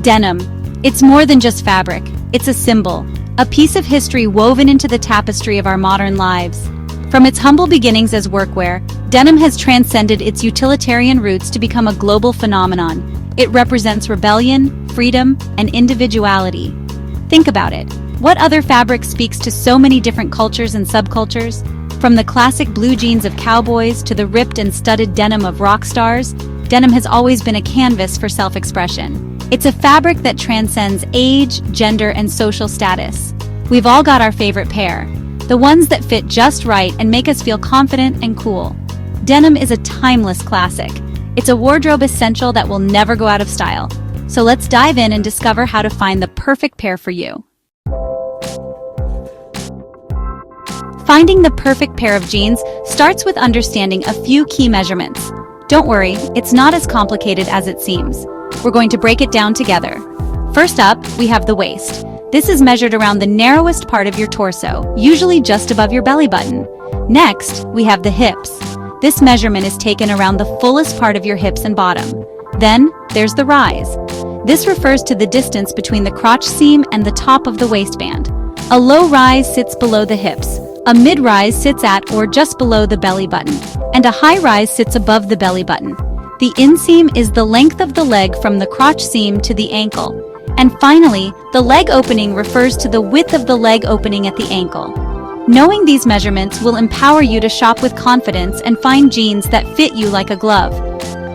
Denim. It's more than just fabric. It's a symbol, a piece of history woven into the tapestry of our modern lives. From its humble beginnings as workwear, denim has transcended its utilitarian roots to become a global phenomenon. It represents rebellion, freedom, and individuality. Think about it. What other fabric speaks to so many different cultures and subcultures? From the classic blue jeans of cowboys to the ripped and studded denim of rock stars, denim has always been a canvas for self-expression. It's a fabric that transcends age, gender, and social status. We've all got our favorite pair, the ones that fit just right and make us feel confident and cool. Denim is a timeless classic. It's a wardrobe essential that will never go out of style. So let's dive in and discover how to find the perfect pair for you. Finding the perfect pair of jeans starts with understanding a few key measurements. Don't worry, it's not as complicated as it seems. We're going to break it down together. First up, we have the waist. This is measured around the narrowest part of your torso, usually just above your belly button. Next, we have the hips. This measurement is taken around the fullest part of your hips and bottom. Then, there's the rise. This refers to the distance between the crotch seam and the top of the waistband. A low rise sits below the hips. A mid-rise sits at or just below the belly button, and a high rise sits above the belly button. The inseam is the length of the leg from the crotch seam to the ankle. And finally, the leg opening refers to the width of the leg opening at the ankle. Knowing these measurements will empower you to shop with confidence and find jeans that fit you like a glove.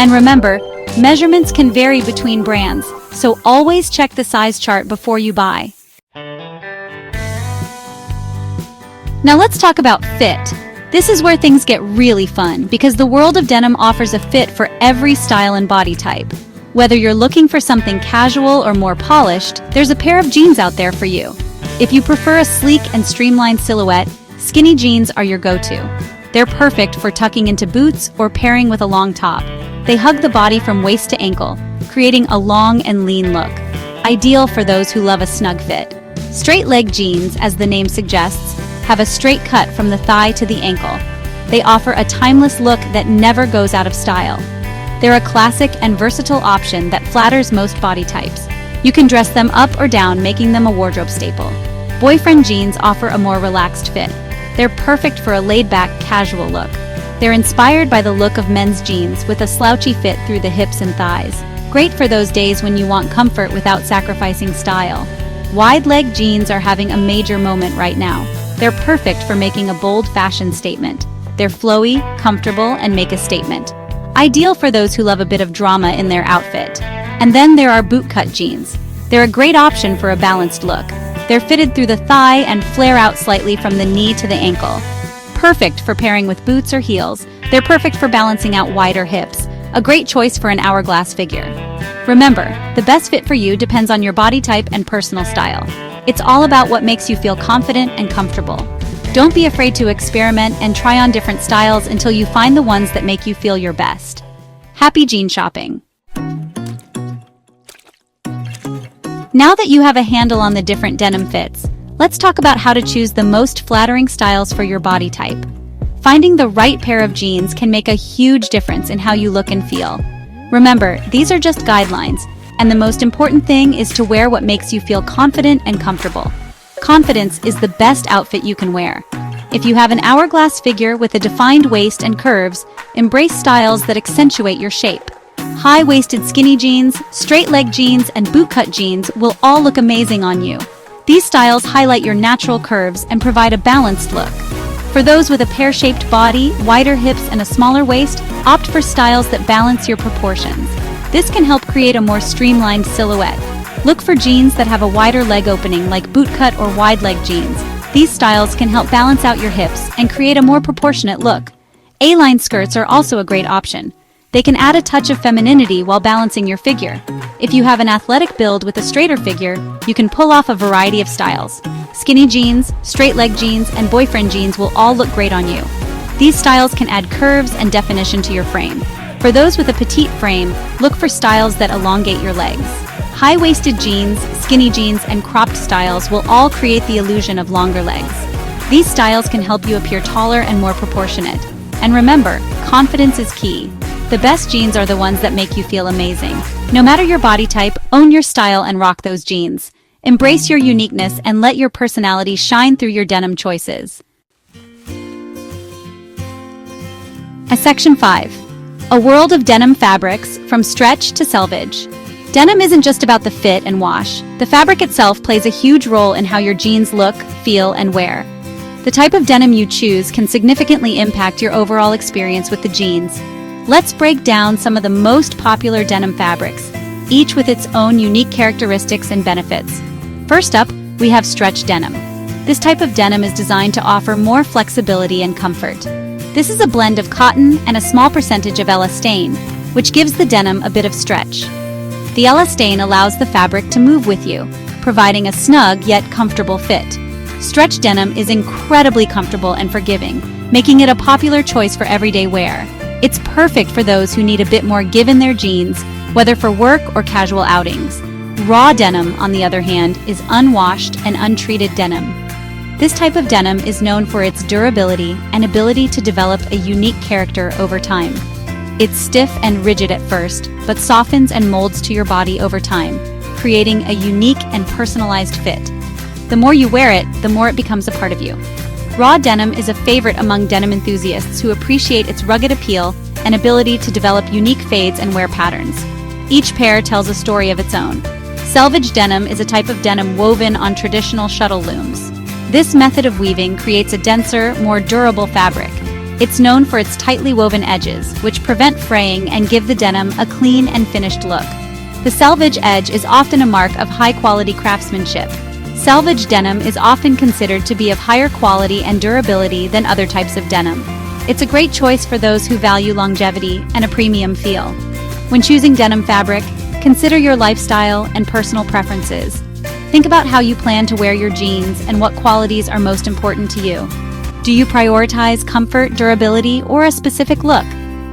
And remember, measurements can vary between brands, so always check the size chart before you buy. Now let's talk about fit. This is where things get really fun because the world of denim offers a fit for every style and body type. Whether you're looking for something casual or more polished, there's a pair of jeans out there for you. If you prefer a sleek and streamlined silhouette, skinny jeans are your go-to. They're perfect for tucking into boots or pairing with a long top. They hug the body from waist to ankle, creating a long and lean look. Ideal for those who love a snug fit. Straight leg jeans, as the name suggests, have a straight cut from the thigh to the ankle. They offer a timeless look that never goes out of style. They're a classic and versatile option that flatters most body types. You can dress them up or down, making them a wardrobe staple. Boyfriend jeans offer a more relaxed fit. They're perfect for a laid-back, casual look. They're inspired by the look of men's jeans with a slouchy fit through the hips and thighs. Great for those days when you want comfort without sacrificing style. Wide-leg jeans are having a major moment right now. They're perfect for making a bold fashion statement. They're flowy, comfortable, and make a statement. Ideal for those who love a bit of drama in their outfit. And then there are bootcut jeans. They're a great option for a balanced look. They're fitted through the thigh and flare out slightly from the knee to the ankle. Perfect for pairing with boots or heels. They're perfect for balancing out wider hips. A great choice for an hourglass figure. Remember, the best fit for you depends on your body type and personal style. It's all about what makes you feel confident and comfortable. Don't be afraid to experiment and try on different styles until you find the ones that make you feel your best. Happy jean shopping! Now that you have a handle on the different denim fits, let's talk about how to choose the most flattering styles for your body type. Finding the right pair of jeans can make a huge difference in how you look and feel. Remember, these are just guidelines, and the most important thing is to wear what makes you feel confident and comfortable. Confidence is the best outfit you can wear. If you have an hourglass figure with a defined waist and curves, embrace styles that accentuate your shape. High-waisted skinny jeans, straight-leg jeans, and bootcut jeans will all look amazing on you. These styles highlight your natural curves and provide a balanced look. For those with a pear-shaped body, wider hips, and a smaller waist, opt for styles that balance your proportions. This can help create a more streamlined silhouette. Look for jeans that have a wider leg opening like bootcut or wide-leg jeans. These styles can help balance out your hips and create a more proportionate look. A-line skirts are also a great option. They can add a touch of femininity while balancing your figure. If you have an athletic build with a straighter figure, you can pull off a variety of styles. Skinny jeans, straight leg jeans, and boyfriend jeans will all look great on you. These styles can add curves and definition to your frame. For those with a petite frame, look for styles that elongate your legs. High-waisted jeans, skinny jeans, and cropped styles will all create the illusion of longer legs. These styles can help you appear taller and more proportionate. And remember, confidence is key. The best jeans are the ones that make you feel amazing. No matter your body type, own your style and rock those jeans. Embrace your uniqueness and let your personality shine through your denim choices. Section 5. A world of denim fabrics, from stretch to selvage. Denim isn't just about the fit and wash. The fabric itself plays a huge role in how your jeans look, feel, and wear. The type of denim you choose can significantly impact your overall experience with the jeans. Let's break down some of the most popular denim fabrics, each with its own unique characteristics and benefits. First up, we have stretch denim. This type of denim is designed to offer more flexibility and comfort. This is a blend of cotton and a small percentage of elastane, which gives the denim a bit of stretch. The elastane allows the fabric to move with you, providing a snug yet comfortable fit. Stretch denim is incredibly comfortable and forgiving, making it a popular choice for everyday wear. It's perfect for those who need a bit more give in their jeans, whether for work or casual outings. Raw denim, on the other hand, is unwashed and untreated denim. This type of denim is known for its durability and ability to develop a unique character over time. It's stiff and rigid at first, but softens and molds to your body over time, creating a unique and personalized fit. The more you wear it, the more it becomes a part of you. Raw denim is a favorite among denim enthusiasts who appreciate its rugged appeal and ability to develop unique fades and wear patterns. Each pair tells a story of its own. Selvedge denim is a type of denim woven on traditional shuttle looms. This method of weaving creates a denser, more durable fabric. It's known for its tightly woven edges, which prevent fraying and give the denim a clean and finished look. The selvage edge is often a mark of high-quality craftsmanship. Selvedge denim is often considered to be of higher quality and durability than other types of denim. It's a great choice for those who value longevity and a premium feel. When choosing denim fabric, consider your lifestyle and personal preferences. Think about how you plan to wear your jeans and what qualities are most important to you. Do you prioritize comfort, durability, or a specific look?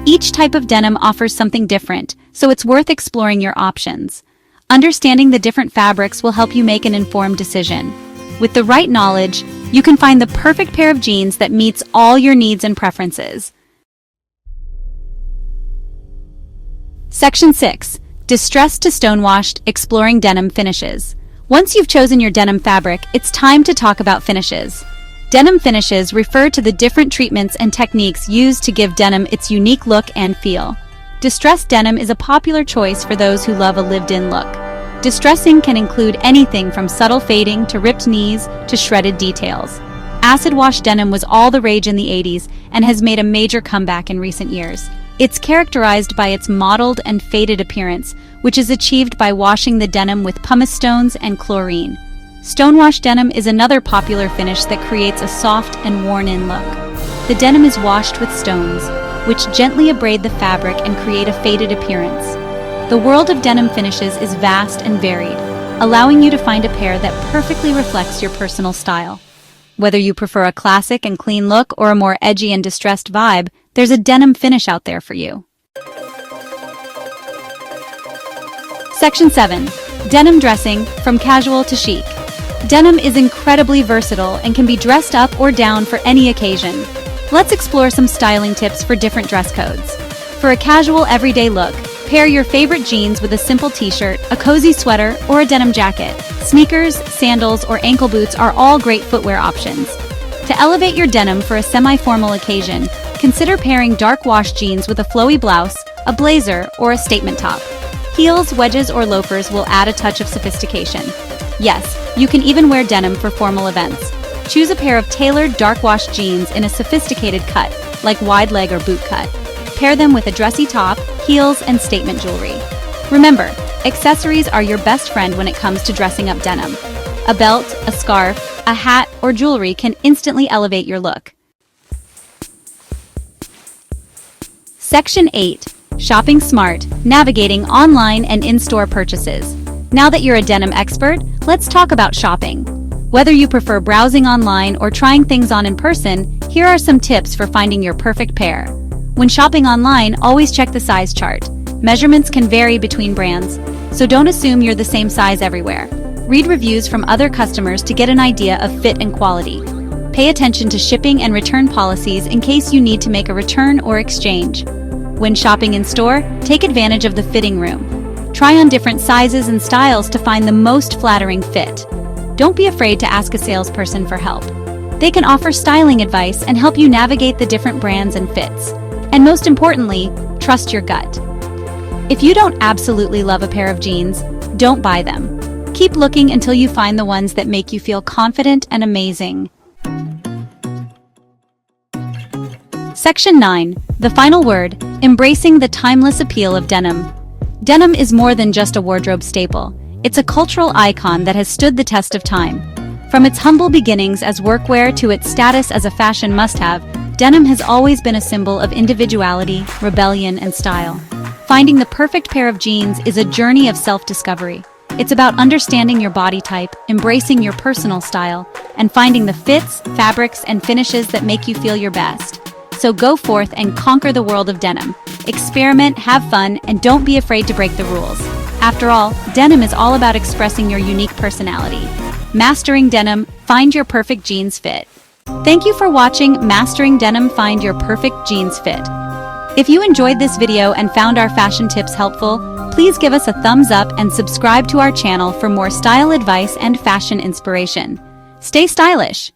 Each type of denim offers something different, so it's worth exploring your options. Understanding the different fabrics will help you make an informed decision. With the right knowledge, you can find the perfect pair of jeans that meets all your needs and preferences. Section 6. Distressed to stonewashed, exploring denim finishes. Once you've chosen your denim fabric, it's time to talk about finishes. Denim finishes refer to the different treatments and techniques used to give denim its unique look and feel. Distressed denim is a popular choice for those who love a lived-in look. Distressing can include anything from subtle fading to ripped knees to shredded details. Acid wash denim was all the rage in the 80s and has made a major comeback in recent years. It's characterized by its mottled and faded appearance, which is achieved by washing the denim with pumice stones and chlorine. Stonewash denim is another popular finish that creates a soft and worn-in look. The denim is washed with stones, which gently abrade the fabric and create a faded appearance. The world of denim finishes is vast and varied, allowing you to find a pair that perfectly reflects your personal style. Whether you prefer a classic and clean look or a more edgy and distressed vibe, there's a denim finish out there for you. Section 7. Denim dressing, from casual to chic. Denim is incredibly versatile and can be dressed up or down for any occasion. Let's explore some styling tips for different dress codes. For a casual everyday look, pair your favorite jeans with a simple t-shirt, a cozy sweater, or a denim jacket. Sneakers, sandals, or ankle boots are all great footwear options. To elevate your denim for a semi-formal occasion, consider pairing dark wash jeans with a flowy blouse, a blazer, or a statement top. Heels, wedges, or loafers will add a touch of sophistication. Yes, you can even wear denim for formal events. Choose a pair of tailored dark wash jeans in a sophisticated cut, like wide leg or boot cut. Pair them with a dressy top, heels, and statement jewelry. Remember, accessories are your best friend when it comes to dressing up denim. A belt, a scarf, a hat, or jewelry can instantly elevate your look. Section 8. Shopping smart, navigating online and in-store purchases. Now that you're a denim expert, let's talk about shopping. Whether you prefer browsing online or trying things on in person, here are some tips for finding your perfect pair. When shopping online, always check the size chart. Measurements can vary between brands, so don't assume you're the same size everywhere. Read reviews from other customers to get an idea of fit and quality. Pay attention to shipping and return policies in case you need to make a return or exchange. When shopping in store, take advantage of the fitting room. Try on different sizes and styles to find the most flattering fit. Don't be afraid to ask a salesperson for help. They can offer styling advice and help you navigate the different brands and fits. And most importantly, trust your gut. If you don't absolutely love a pair of jeans, don't buy them. Keep looking until you find the ones that make you feel confident and amazing. Section 9. The final word, embracing the timeless appeal of denim. Denim is more than just a wardrobe staple. It's a cultural icon that has stood the test of time. From its humble beginnings as workwear to its status as a fashion must-have, denim has always been a symbol of individuality, rebellion, and style. Finding the perfect pair of jeans is a journey of self-discovery. It's about understanding your body type, embracing your personal style, and finding the fits, fabrics, and finishes that make you feel your best. So go forth and conquer the world of denim. Experiment, have fun, and don't be afraid to break the rules. After all, denim is all about expressing your unique personality. Mastering denim, find your perfect jeans fit. Thank you for watching Mastering Denim, Find Your Perfect Jeans Fit. If you enjoyed this video and found our fashion tips helpful, please give us a thumbs up and subscribe to our channel for more style advice and fashion inspiration. Stay stylish!